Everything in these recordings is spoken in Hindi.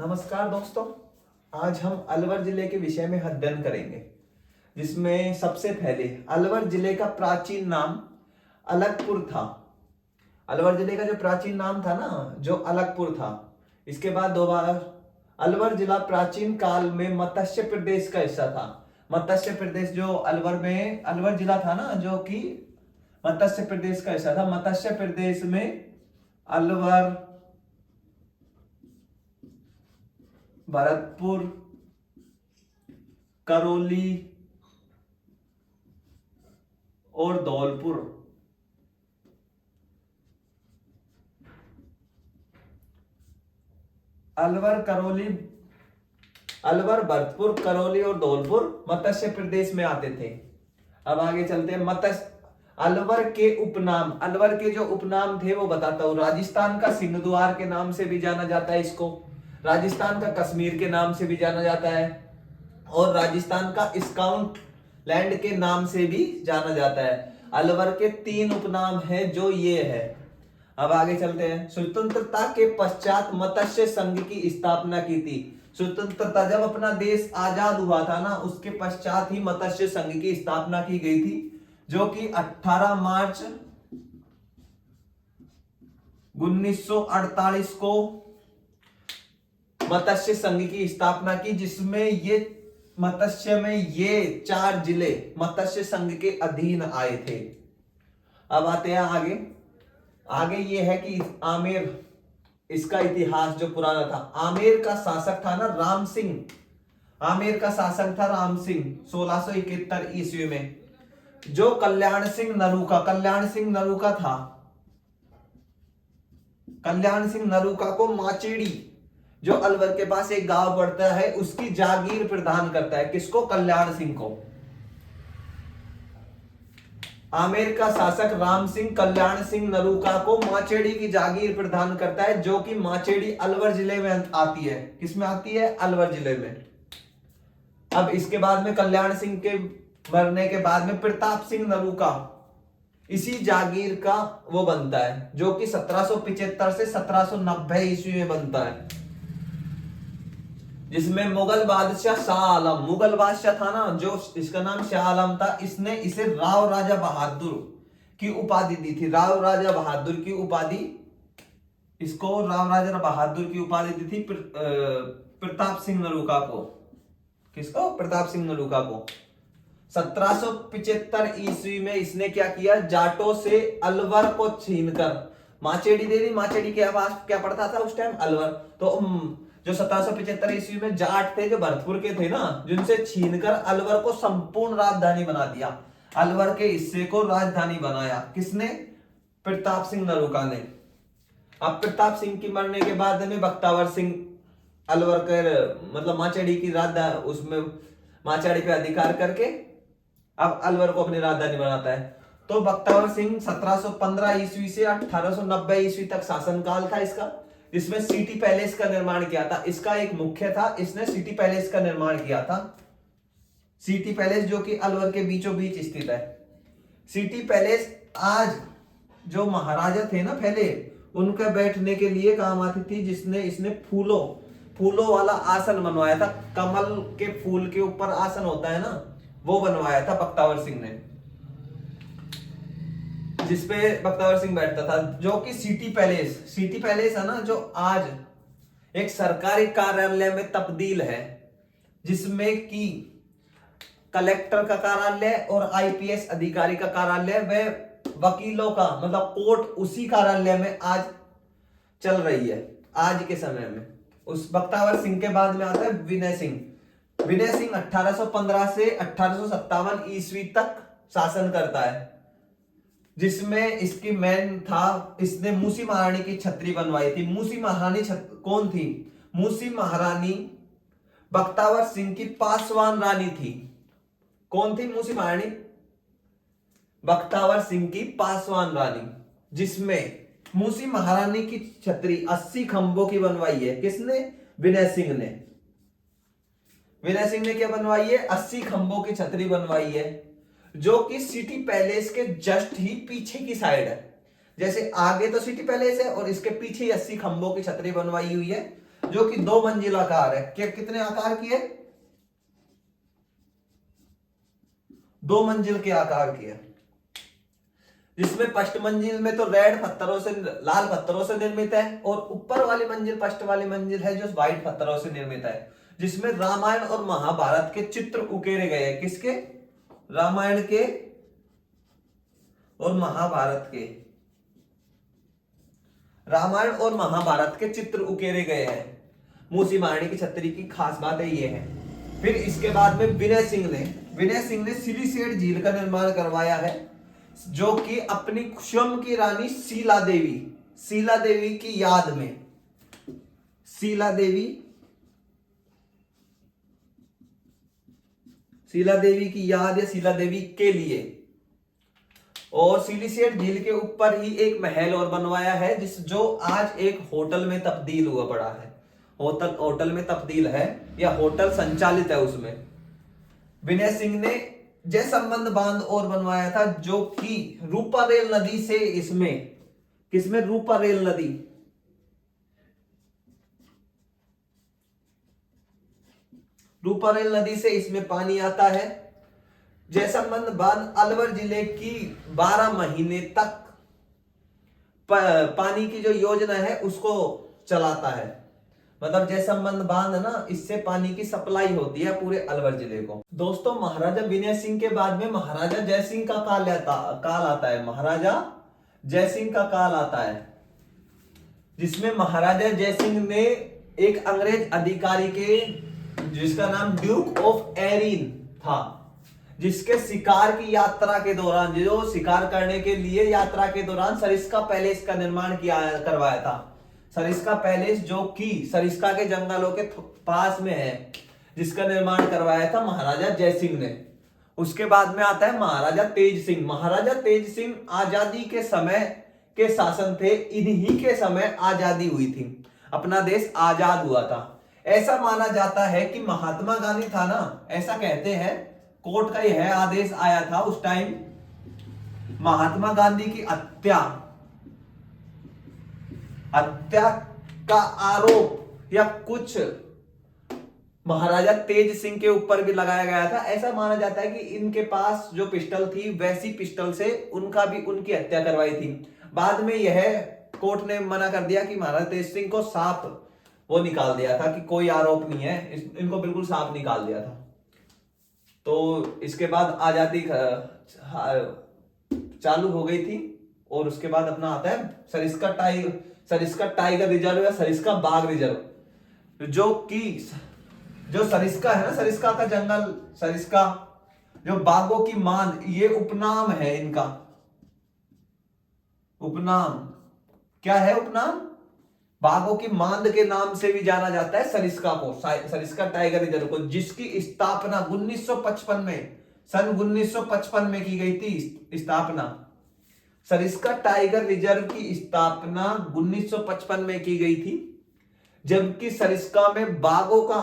नमस्कार दोस्तों। आज हम अलवर जिले के विषय में अध्ययन करेंगे, जिसमें सबसे पहले अलवर जिले का प्राचीन नाम अलगपुर था। अलवर जिले का जो प्राचीन नाम था ना, जो अलगपुर था। इसके बाद दो बार अलवर जिला प्राचीन काल में मत्स्य प्रदेश का हिस्सा था। मत्स्य प्रदेश जो अलवर जिला था ना, जो कि मत्स्य प्रदेश का हिस्सा था। मत्स्य प्रदेश में अलवर, भरतपुर, करौली और धौलपुर अलवर, भरतपुर, करौली और धौलपुर मत्स्य प्रदेश में आते थे। अब आगे चलते हैं। अलवर के जो उपनाम थे वो बताता हूं। राजस्थान का सिंहद्वार के नाम से भी जाना जाता है इसको। राजस्थान का कश्मीर के नाम से भी जाना जाता है और राजस्थान का स्काउट लैंड के नाम से भी जाना जाता है। अलवर के 3 उपनाम हैं जो ये है। अब आगे चलते हैं। स्वतंत्रता के पश्चात मत्स्य संघ की स्थापना की थी। स्वतंत्रता, जब अपना देश आजाद हुआ था ना, उसके पश्चात ही मत्स्य संघ की स्थापना की गई थी, जो कि 18 मार्च 1948 को मत्स्य संघ की स्थापना की, जिसमें ये 4 जिले मत्स्य संघ के अधीन आए थे। अब आते हैं आगे ये है कि आमेर, इसका इतिहास जो पुराना था। आमेर का शासक था ना राम सिंह। आमेर का शासक था राम सिंह 1671 ईस्वी में। जो कल्याण सिंह नरूका को माचेड़ी, जो अलवर के पास एक गांव पड़ता है, उसकी जागीर प्रदान करता है। किसको? कल्याण सिंह को। आमेर का शासक राम सिंह कल्याण सिंह नरूका को माचेड़ी की जागीर प्रदान करता है, जो कि माचेड़ी अलवर जिले में आती है। किसमें आती है? अलवर जिले में। अब इसके बाद में कल्याण सिंह के मरने के बाद में प्रताप सिंह नरूका इसी जागीर का वो बनता है, जो कि 1775 से 1790 ईस्वी में बनता है, जिसमें मुगल बादशाह शाह आलम, मुगल बादशाह था ना, जो इसका नाम शाह आलम था, इसने इसे राव राजा बहादुर की उपाधि दी थी। राव राजा बहादुर की उपाधि दी थी प्रताप सिंह नरूका को। किसको? प्रताप सिंह नरूका को। 1775 ईस्वी में इसने क्या किया? जाटों से अलवर को छीनकर माचेड़ी दे दी। माचेड़ी के आवाज क्या पड़ता था उस टाइम? अलवर। तो जो 1775 ईस्वी में जाट थे, जो भरतपुर के थे ना, जिनसे छीनकर अलवर को संपूर्ण राजधानी बना दिया। अलवर के हिस्से को राजधानी बनाया। किसने? प्रताप सिंह नरूका ने। अब प्रताप सिंह की मरने के बाद में बख्तावर सिंह अलवर कर मतलब माचेड़ी की राजधानी, उसमें माचेड़ी पे अधिकार करके अब अलवर को अपनी राजधानी बनाता है। तो बख्तावर सिंह 1715 ईस्वी से 1890 ईस्वी तक शासनकाल था इसका, जिसमें सिटी पैलेस का निर्माण किया था। इसका एक मुख्य था, इसने सिटी पैलेस का निर्माण किया था। सिटी पैलेस जो कि अलवर के बीचों बीच स्थित है। सिटी पैलेस आज जो महाराजा थे ना पहले, उनके बैठने के लिए काम आती थी, जिसने इसने फूलों वाला आसन बनवाया था। कमल के फूल के ऊपर आसन होता है ना, वो बनवाया था बख्तावर सिंह ने, जिसपे बख्तावर सिंह बैठता था। जो कि सिटी पैलेस है ना, जो आज एक सरकारी कार्यालय में तब्दील है, जिसमें कि कलेक्टर का कार्यालय और आईपीएस अधिकारी का कार्यालय व वकीलों का मतलब कोर्ट उसी कार्यालय में आज चल रही है, आज के समय में। उस बख्तावर सिंह के बाद में आता है विनय सिंह 1815 से 1857 ईस्वी तक शासन करता है, जिसमें इसकी मेन था, इसने मूसी महारानी की छतरी बनवाई थी। मूसी महारानी कौन थी? मूसी महारानी बख्तावर सिंह की पासवान रानी थी। कौन थी मूसी महारानी? बख्तावर सिंह की पासवान रानी, जिसमें मूसी महारानी की छतरी 80 खंभों की बनवाई है। किसने? विनय सिंह ने क्या बनवाई है? 80 खंभों की छतरी बनवाई है, जो कि सिटी पैलेस के जस्ट ही पीछे की साइड है। जैसे आगे तो सिटी पैलेस है और इसके पीछे 80 खंभों की छतरी बनवाई हुई है। जो कि 2 मंजिल आकार है। क्या कितने आकार की है? 2 मंजिल के आकार की है, जिसमें फर्स्ट मंजिल में तो रेड पत्थरों से, लाल पत्थरों से निर्मित है, और ऊपर वाली मंजिल, फर्स्ट वाली मंजिल है जो व्हाइट पत्थरों से निर्मित है, जिसमें रामायण और महाभारत के चित्र उकेरे गए हैं। किसके? रामायण के और महाभारत के, रामायण और महाभारत के चित्र उकेरे गए हैं। मूसी महारानी की छतरी की खास बात है ये है। फिर इसके बाद में विनय सिंह ने सिलीसेट झील का निर्माण करवाया है, जो कि अपनी स्वयं की रानी शीला देवी की याद में, शीला देवी की याद या शीला देवी के लिए। और सिलीसेट झील के ऊपर ही एक महल और बनवाया है, जो आज एक होटल में तब्दील हुआ पड़ा है। होटल में तब्दील है या होटल संचालित है उसमें। विनय सिंह ने जयसंबंध बांध और बनवाया था, जो कि रूपारेल नदी से इसमें, किसमें? रूपारेल नदी से इसमें पानी आता है। जयसंबंध बांध अलवर जिले की 12 महीने तक पानी की जो योजना है उसको चलाता है। मतलब जयसंबंध बांध ना, इससे पानी की सप्लाई होती है पूरे अलवर जिले को। दोस्तों, महाराजा विनय सिंह के बाद में महाराजा जय सिंह का काल आता है। महाराजा जय सिंह का काल आता है, जिसमें महाराजा जय सिंह ने एक अंग्रेज अधिकारी के, जिसका नाम ड्यूक ऑफ एरिन था, जिसके शिकार की यात्रा के दौरान, जो शिकार करने के लिए यात्रा के दौरान सरिस्का पैलेस का निर्माण करवाया था। सरिस्का पैलेस, जो कि सरिस्का के जंगलों के पास में है, जिसका निर्माण करवाया था महाराजा जय सिंह ने। उसके बाद में आता है महाराजा तेज सिंह। महाराजा तेज सिंह आजादी के समय के शासन थे। इन्हीं के समय आजादी हुई थी, अपना देश आजाद हुआ था। ऐसा माना जाता है कि महात्मा गांधी था ना, ऐसा कहते हैं, कोर्ट का यह आदेश आया था उस टाइम, महात्मा गांधी की हत्या का आरोप या कुछ महाराजा तेज सिंह के ऊपर भी लगाया गया था। ऐसा माना जाता है कि इनके पास जो पिस्टल थी, वैसी पिस्टल से उनकी हत्या करवाई थी। बाद में यह कोर्ट ने मना कर दिया कि महाराजा तेज सिंह को साफ वो निकाल दिया था कि कोई आरोप नहीं है, इनको बिल्कुल साफ निकाल दिया था। तो इसके बाद आजादी चालू हो गई थी। और उसके बाद अपना आता है सरिस्का टाइगर रिजर्व या सरिस्का बाघ रिजर्व, जो सरिस्का है ना, सरिस्का का जंगल, सरिस्का जो बाघों की मांद, ये उपनाम है इनका। उपनाम क्या है? उपनाम बाघों की मांद के नाम से भी जाना जाता है सरिस्का को, सरिस्का टाइगर रिजर्व को, जिसकी स्थापना 1955 में, सन 1955 में की गई थी स्थापना। सरिस्का टाइगर रिजर्व की स्थापना 1955 में की गई थी, जबकि सरिस्का में बाघों का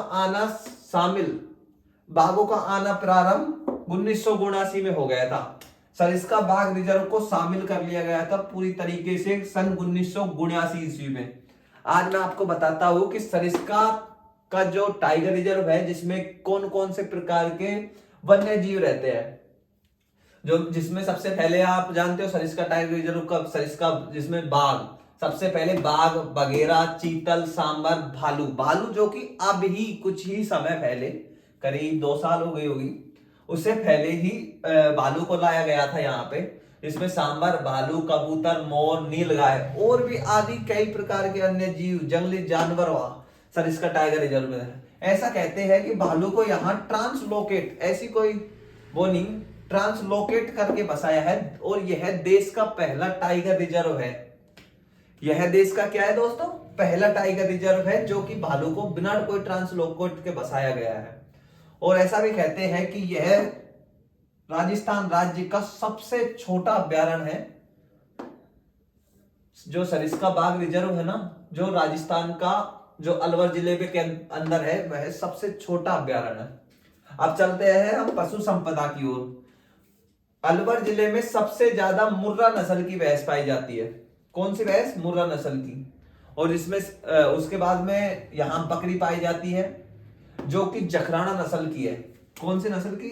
आना प्रारंभ 1979 में हो गया था। सरिस्का बाघ रिजर्व को शामिल कर लिया गया था पूरी तरीके से सन 1979 ईस्वी में। आज मैं आपको बताता हूं कि सरिस्का का जो टाइगर रिजर्व है, जिसमें कौन कौन से प्रकार के वन्य जीव रहते हैं, जिसमें सबसे पहले आप जानते हो सरिस्का टाइगर रिजर्व का, सरिस्का जिसमें बाघ, सबसे पहले बाघ, बगेरा, चीतल, सांबर, भालू जो कि अब ही कुछ ही समय पहले, करीब 2 साल हो गई होगी, उससे पहले ही भालू को लाया गया था यहाँ पे। इसमें सांबर, भालू, कबूतर, मोर, नीलगाय और भी आदि कई प्रकार के अन्य जीव, जंगली जानवर वहां सरिस्का टाइगर रिजर्व में है। ऐसा कहते हैं कि भालू को यहाँ ट्रांसलोकेट, ऐसी कोई वो नहीं, ट्रांसलोकेट करके बसाया है। और यह देश का पहला टाइगर रिजर्व है। यह देश का क्या है दोस्तों? पहला टाइगर रिजर्व है, जो कि भालू को बिना कोई ट्रांसलोकेट के बसाया गया है। और ऐसा भी कहते हैं कि यह राजस्थान राज्य का सबसे छोटा अभ्यारण्य है। जो सरिस्का बाघ रिजर्व है ना, जो राजस्थान का, जो अलवर जिले के अंदर है, वह सबसे छोटा अभ्यारण्य है। अब चलते हैं हम पशु संपदा की ओर। अलवर जिले में सबसे ज्यादा मुर्रा नस्ल की भैंस पाई जाती है। कौन सी भैंस? मुर्रा नस्ल की। और इसमें उसके बाद में यहाँ बकरी पाई जाती है जो कि जखराना नस्ल की है। कौन सी नस्ल की?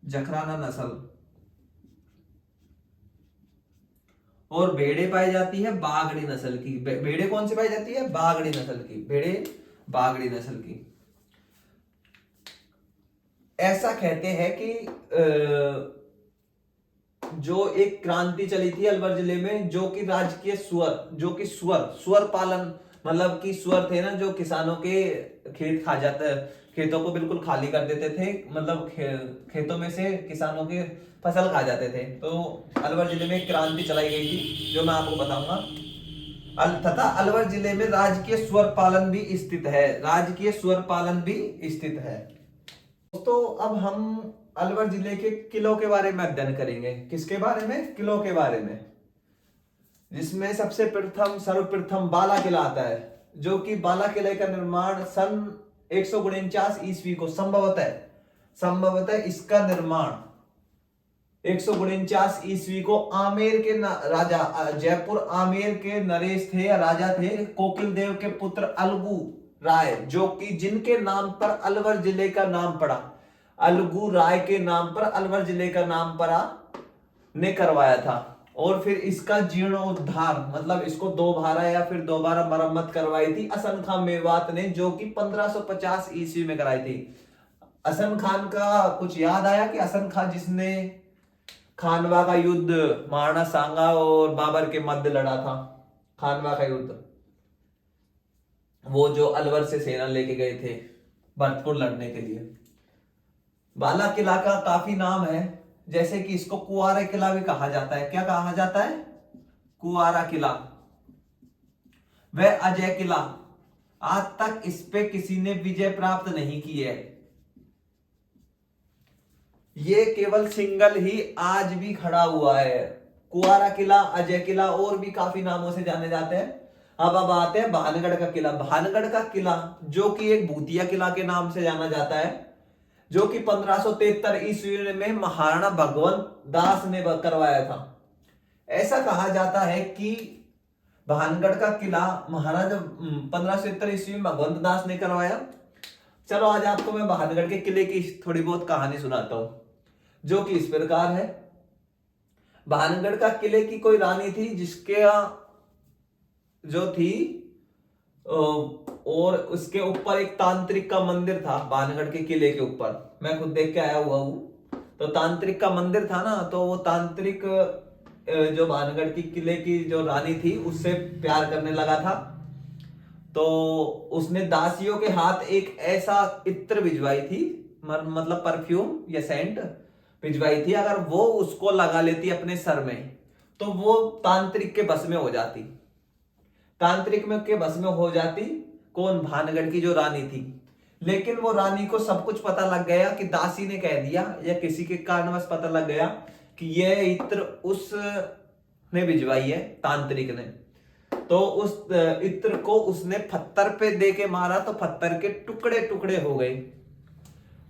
जखराना नस्ल। और भेड़े पाई जाती है बागड़ी नस्ल की। भेड़े कौन सी पाई जाती है? बागड़ी नस्ल की। भेड़े बागड़ी नस्ल की। ऐसा कहते हैं कि जो एक क्रांति चली थी अलवर जिले में, जो कि राजकीय सुअर, जो कि सुअर पालन, मतलब कि सुअर थे ना जो किसानों के खेत खा जाते, खेतों को बिल्कुल खाली कर देते थे, मतलब खेतों में से किसानों के फसल खा जाते थे। तो अलवर जिले में एक क्रांति चलाई गई थी जो मैं आपको बताऊंगा। तथा अलवर जिले में राजकीय सुअर पालन भी स्थित है। राजकीय सुअर पालन भी स्थित है। दोस्तों अब हम अलवर जिले के किलों के बारे में अध्ययन करेंगे। किसके बारे में? किलों के बारे में। जिसमें सबसे सर्वप्रथम बाला किला आता है, जो कि बाला किले का निर्माण सन 149 ईस्वी को संभवतः इसका निर्माण 149 ईस्वी को आमेर के राजा, जयपुर आमेर के नरेश थे या राजा थे, कोकिल देव के पुत्र अलगू राय, जो कि जिनके नाम पर अलवर जिले का नाम पड़ा, अलगू राय के नाम पर अलवर जिले का नाम पड़ा, ने करवाया था। और फिर इसका जीर्णोद्धार, मतलब इसको दोबारा या फिर दोबारा मरम्मत करवाई थी हसन खान मेवात ने, जो कि 1550 ईस्वी में कराई थी। हसन खान का कुछ याद आया कि हसन खान जिसने खानवा का युद्ध महाराणा सांगा और बाबर के मध्य लड़ा था, खानवा का युद्ध, वो जो अलवर से सेना लेके गए थे भरतपुर लड़ने के लिए। बाला किला का काफी नाम है, जैसे कि इसको कुआरा किला भी कहा जाता है। क्या कहा जाता है? कुआरा किला। वह अजय किला, आज तक इस पे किसी ने विजय प्राप्त नहीं की है। ये केवल सिंगल ही आज भी खड़ा हुआ है। कुआरा किला, अजय किला और भी काफी नामों से जाने जाते हैं। अब आते हैं भानगढ़ का किला। भानगढ़ का किला जो कि एक भूतिया किला के नाम से जाना जाता है, जो कि 1573 ईस्वी में महाराणा भगवंत दास ने करवाया था। ऐसा कहा जाता है कि भानगढ़ का किला महाराजा 1573 ईस्वी में भगवंत दास ने करवाया। चलो आज आपको मैं भानगढ़ के किले की थोड़ी बहुत कहानी सुनाता हूं, जो कि इस प्रकार है। भानगढ़ का किले की कोई रानी थी, जिसके जो थी और उसके ऊपर एक तांत्रिक का मंदिर था। भानगढ़ के किले के ऊपर मैं खुद देख के आया हुआ हूं। तो तांत्रिक का मंदिर था ना, तो वो तांत्रिक जो भानगढ़ की किले की जो रानी थी उससे प्यार करने लगा था। तो उसने दासियों के हाथ एक ऐसा इत्र भिजवाई थी, मतलब परफ्यूम या सेंट भिजवाई थी। अगर वो उसको लगा लेती अपने सर में तो वो तांत्रिक के बस में हो जाती। तांत्रिक में के बस में हो जाती कौन? भानगढ़ की जो रानी थी। लेकिन वो रानी को सब कुछ पता लग गया कि दासी ने कह दिया या किसी के कारणवश पता लग गया कि यह इत्र उसने भिजवाई है, तांत्रिक ने। तो उस इत्र को उसने पत्थर पे दे के मारा तो पत्थर के टुकड़े टुकड़े हो गए,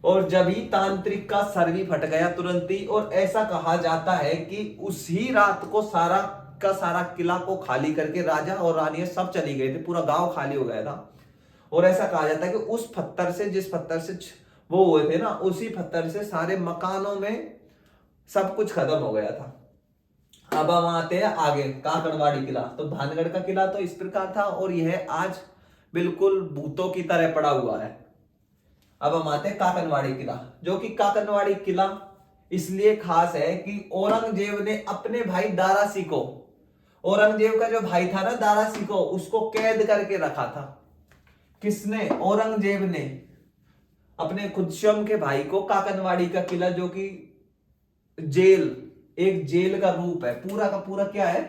और जब ही तांत्रिक का सर भी फट गया तुरंत ही। और ऐसा कहा जाता है कि उसी रात को सारा का सारा किला को खाली करके राजा और रानी सब चली गए थे, पूरा गांव खाली हो गया था। और ऐसा कहा जाता है कि उस पत्थर से, जिस पत्थर से वो हुए थे ना, उसी पत्थर से सारे मकानों में सब कुछ खत्म हो गया था। अब हम आते हैं आगे, काकड़वाड़ी किला। तो भानगढ़ का किला तो इस प्रकार था और यह आज बिल्कुल भूतों की तरह पड़ा हुआ है। अब हम आते हैं काकनवाड़ी किला, जो कि काकनवाड़ी किला इसलिए खास है कि औरंगजेब ने अपने भाई दारासी को, औरंगजेब का जो भाई था ना दारासी को, उसको कैद करके रखा था। किसने? औरंगजेब ने अपने खुदशम के भाई को। काकनवाड़ी का किला जो कि जेल, एक जेल का रूप है, पूरा का पूरा क्या है?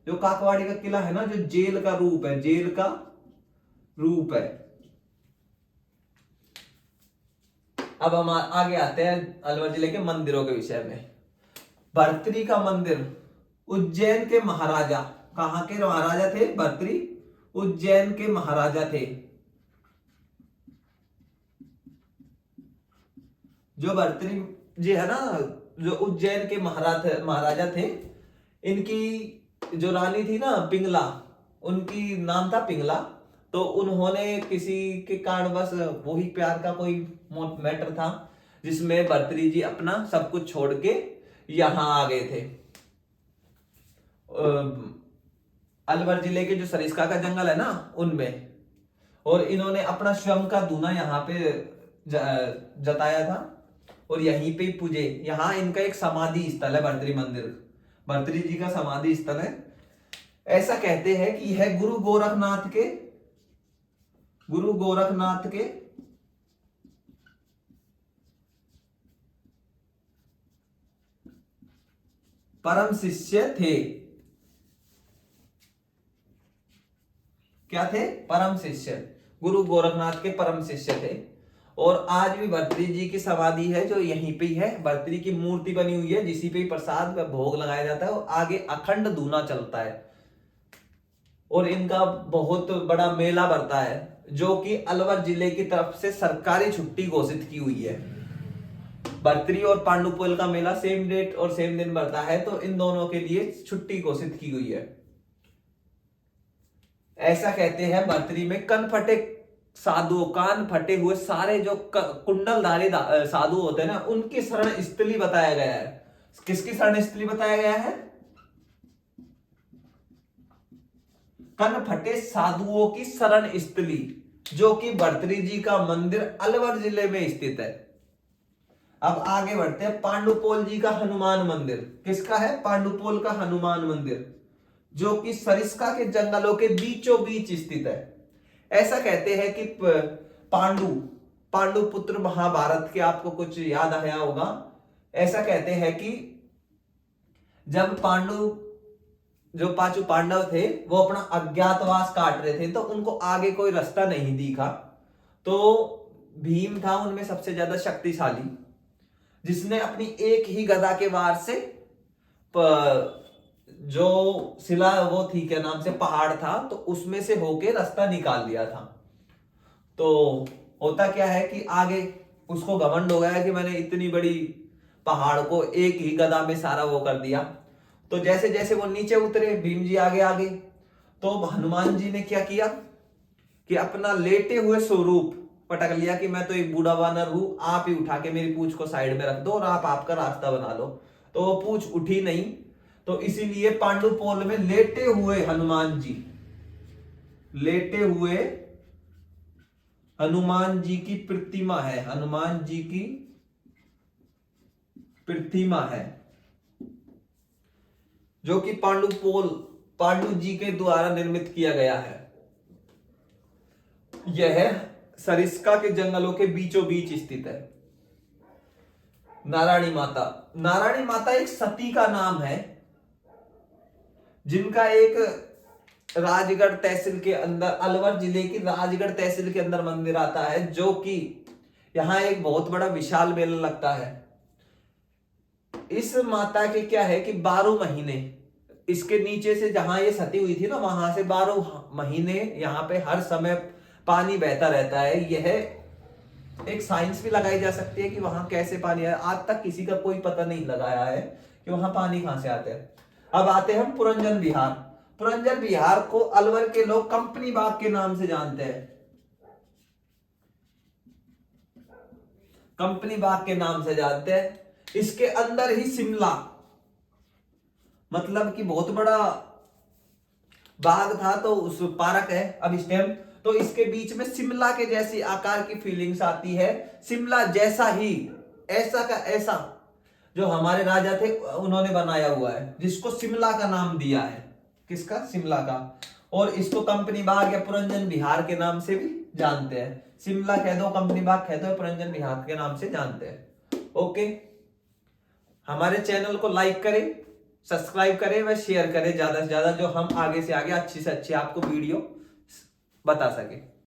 जो काकवाड़ी का किला है ना, जो जेल का रूप है, जेल का रूप है। अब हम आगे आते हैं अलवर जिले के मंदिरों के विषय में। भर्तरी का मंदिर, उज्जैन के महाराजा, कहां के महाराजा थे? भर्तरी, उज्जैन के महाराजा थे। जो भर्तरी जी है ना, जो उज्जैन के महाराजा थे, इनकी जो रानी थी ना पिंगला, उनकी नाम था पिंगला। तो उन्होंने किसी के कारणवश, वही प्यार का कोई मैटर था जिसमें भर्तृहरि जी अपना सब कुछ छोड़ के यहां आ गए थे। अलवर जिले के जो सरिस्का का जंगल है ना उनमें, और इन्होंने अपना स्वयं का दूना यहाँ पे जताया था और यहीं पे पूजे। यहाँ इनका एक समाधि स्थल है, भर्तृहरि मंदिर, भर्तृहरि जी का समाधि स्थल है। ऐसा कहते हैं कि यह गुरु गोरखनाथ के परम शिष्य थे। क्या थे? परम शिष्य। गुरु गोरखनाथ के परम शिष्य थे। और आज भी भर्तृहरि जी की समाधि है जो यहीं पे ही है। भर्तृहरि की मूर्ति बनी हुई है जिसी पे प्रसाद व भोग लगाया जाता है और आगे अखंड दूना चलता है। और इनका बहुत बड़ा मेला बढ़ता है जो कि अलवर जिले की तरफ से सरकारी छुट्टी घोषित की हुई है। भर्तृहरि और पांडुपोल का मेला सेम डेट और सेम दिन बढ़ता है, तो इन दोनों के लिए छुट्टी घोषित की हुई है। ऐसा कहते हैं भर्तृहरि में कान फटे हुए सारे जो कुंडलधारी साधु होते हैं ना, उनकी शरण स्थली बताया गया है। किसकी शरण स्थली बताया गया है? कन फटे साधुओं की शरण स्थली, जो कि भर्तृहरि जी का मंदिर अलवर जिले में स्थित है। अब आगे बढ़ते हैं। पांडुपोल जी का हनुमान मंदिर किसका है? पांडुपोल का हनुमान मंदिर, जो कि सरिस्का के जंगलों के बीचों बीच स्थित है। ऐसा कहते हैं कि पांडु पुत्र महाभारत के आपको कुछ याद आया होगा। ऐसा कहते हैं कि जब जो पांचों पांडव थे वो अपना अज्ञातवास काट रहे थे, तो उनको आगे कोई रास्ता नहीं दिखा। तो भीम था उनमें सबसे ज्यादा शक्तिशाली, जिसने अपनी एक ही गदा के वार से जो शिला वो थी, क्या नाम से पहाड़ था, तो उसमें से होके रास्ता निकाल दिया था। तो होता क्या है कि आगे उसको घमंड हो गया कि मैंने इतनी बड़ी पहाड़ को एक ही गदा में सारा वो कर दिया। तो जैसे जैसे वो नीचे उतरे, भीम जी आगे आगे, तो हनुमान जी ने क्या किया कि अपना लेटे हुए स्वरूप पटक लिया कि मैं तो एक बूढ़ा वानर हूं, आप ही उठा के मेरी पूंछ को साइड में रख दो और आप आपका रास्ता बना लो। तो वो पूंछ उठी नहीं, तो इसीलिए पांडुपोल में लेटे हुए हनुमान जी की प्रतिमा है। हनुमान जी की प्रतिमा है जो कि पांडु जी के द्वारा निर्मित किया गया है। यह सरिस्का के जंगलों के बीचों बीच स्थित है। नारायणी माता एक सती का नाम है, जिनका एक राजगढ़ तहसील के अंदर, अलवर जिले की राजगढ़ तहसील के अंदर मंदिर आता है, जो कि यहां एक बहुत बड़ा विशाल मेला लगता है। इस माता के क्या है कि 12 महीने इसके नीचे से, जहां ये सती हुई थी ना, वहां से 12 महीने यहाँ पे हर समय पानी बहता रहता है। यह एक साइंस भी लगाई जा सकती है कि वहां कैसे पानी आया। आज तक किसी का कोई पता नहीं लगाया है कि वहां पानी कहां से आता है। अब आते हैं हम पुरंजन बिहार। पुरंजन बिहार को अलवर के लोग कंपनी बाग के नाम से जानते हैं। कंपनी बाग के नाम से जानते हैं। इसके अंदर ही शिमला, मतलब कि बहुत बड़ा बाग था, तो उस पार्क है अब इस टाइम। तो इसके बीच में शिमला के जैसी आकार की फीलिंग्स आती है। शिमला जैसा ही, ऐसा का ऐसा जो हमारे राजा थे उन्होंने बनाया हुआ है, जिसको शिमला का नाम दिया है। किसका? शिमला का। और इसको कंपनी बाग या पुरंजन बिहार के नाम से भी जानते हैं। शिमला कह दो, कंपनी बाग कह दो, पुरंजन बिहार के नाम से जानते हैं। ओके, हमारे चैनल को लाइक करें, सब्सक्राइब करें व शेयर करें ज्यादा से ज्यादा, जो हम आगे से आगे अच्छी से अच्छी आपको वीडियो बता सके।